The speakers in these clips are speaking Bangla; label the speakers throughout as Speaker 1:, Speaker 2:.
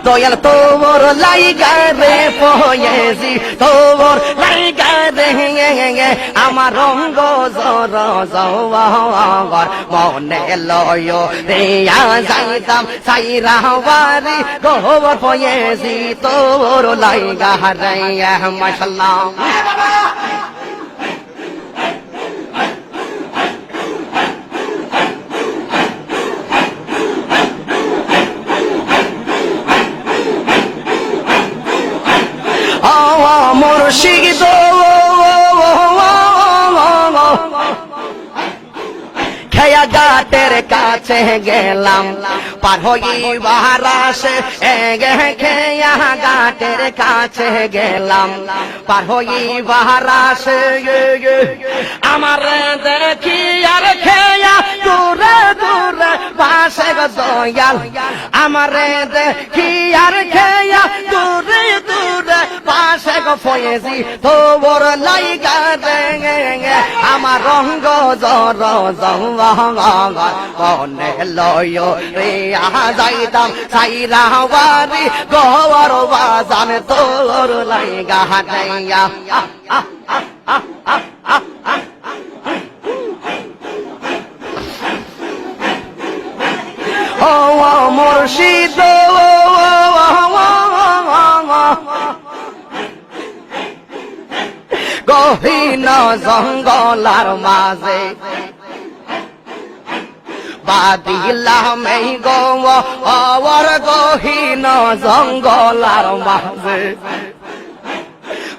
Speaker 1: দয়াল তোর লাইগা রে পয়েছি তোর লাইগা রে আমার রঙ্গ জর জওয়ার মনে লয় রে যাইতাম সাইরা বাড়ি গোবর পয়েছি তোর লাইগা রে মাশাআল্লাহ মুর্শিদ খেয়া ঘাটের কাছে গেলাম পার হইবার আসে খেয়া ঘাটের কাছে গেলাম পার হইবার আসে আমার দেখি আর খেয়া দূরে দূরে পাশে দয়াল আমার দেখি আর খেয়া দূরে দূরে পাশে ফয়েছি তোর লাইগা রে আমার রঙ্গ জর মনে লয় রে যাইতাম সাইরা বাড়ি গওয়ার বাজান তোর লাইগা রে ও মুর্শিদ গহীন জঙ্গলার মাঝে বাদিলাম এই গোবর গহীন জঙ্গলার মাঝে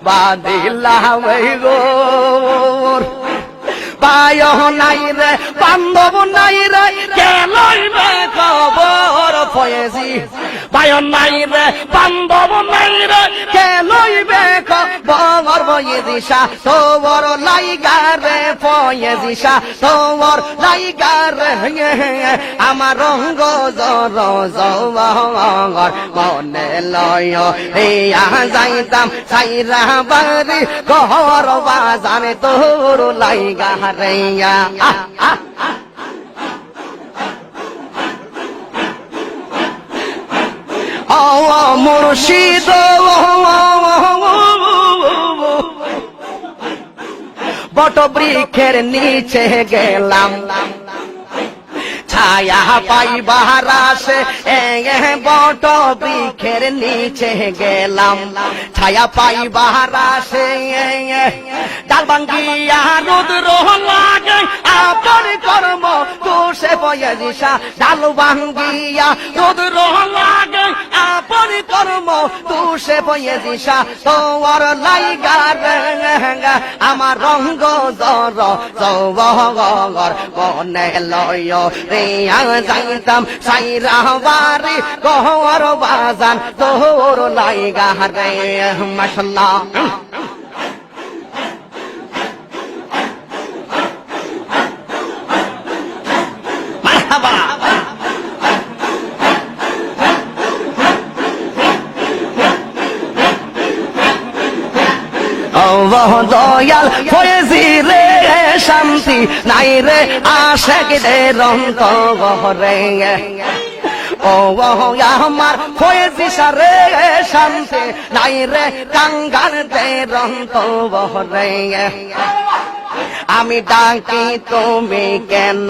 Speaker 1: বাদিলাম এই গোবর পায় নাই রে বান্ধব নাই রে কে লইবে খবর পয়েছি পায় নাই রে বান্ধব নাই রে কে লইবে খবর পয়েছিসা তোর লাইগা রে পয়েছিসা তোর লাইগা রে আমার রঙ্গ জর জওয়ার মনে লয় যাইতাম সাইরা বাড়ি ঘর বাজানে তোর লাইগা রেয়া মুর্শিদ বট বৃক্ষের নিচে গেলাম ছায়া পাইবার আসে বট বৃক্ষের নিচে গেলাম ছায়া পাইবার আসে ডাল ভাঙ্গিয়া রুদ্র লাগে আপন কর্ম তুষে পয়েছিসা ডাল ভাঙ্গিয়া রুদ্র লাগে আপন কর্ম তুষে পয়েছিসা তোর লাইগা রে আমার রঙ্গ জর জওয়ার মনে লয় রে যাইতাম সাইরা বাড়ি গওয়ার বাজান তোর লাইগা রে মাশাআল্লাহ মারহাবা দয়াল ফয়েজি রে শান্তি নাই রে আশেক দের অন্তরে ও আমার ফয়েজি সারে শান্তি নাই রে কাঙ্গাল দের অন্তরে আমি ডাকি তুমি কেন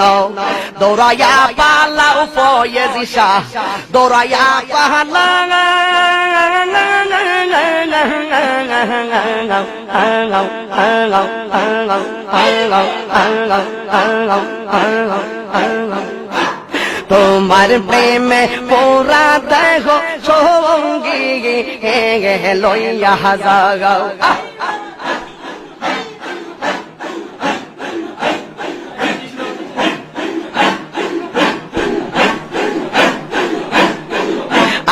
Speaker 1: দৌড়াইয়া পালাও ফয়েজি শাহ দৌড়াইয়া পালা তোমার প্রেমে পোরা দেখো সঙ্গী লইয়া যাও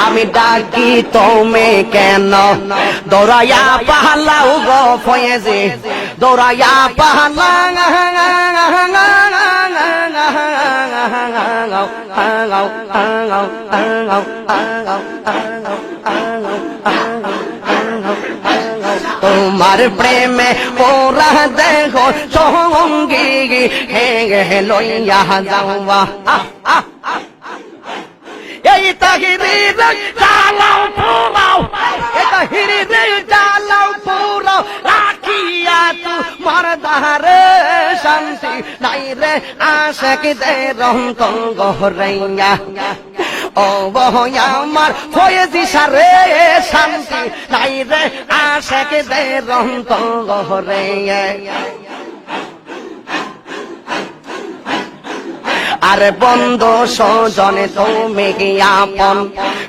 Speaker 1: আমি ডাকি তুমি কেন দৌড়াইয়া পালাও গো ফয়েজি দৌড়াইয়া পালা তোমার প্রেমে পোরা দেখো সঙ্গী লইয়া যাওয়া তাহিরি রে জ্বালাও পোড়াও এটা হিরি রে জ্বালাও পোড়াও রাখিয়া তোমার দারে শান্তি নাই রে আশেকদের অন্তরে ও বহয়া আমার ফয়েজি সারে শান্তি নাই রে আশেকদের অন্তরে আরে বন্ধু সজনে তুমি কি আপন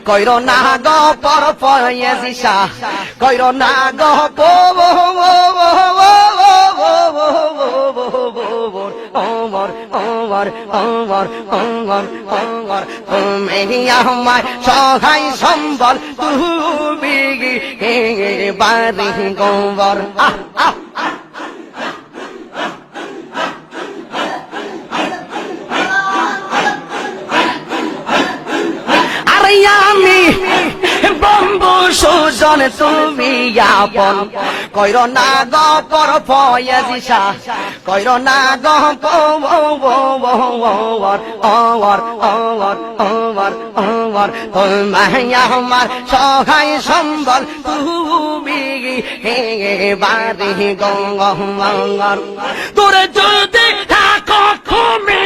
Speaker 1: কইর না গো পর ফয়েজিসা কইর না গো ওমর ওমর ওমর ওমর ওমর তুমি আমায় সহায় সম্বল তুমি বাড়ি গোবর আমি বন্ধু সুজন তুমি আপন কইর না গো পর ফয়েজিসা কইর না গো ওমর ওমর ওমর ওমর ওমর তুমি আমার সহায় সম্বল তুমি বাড়ি গঙ্গর তোরে যদি থাকো তুমি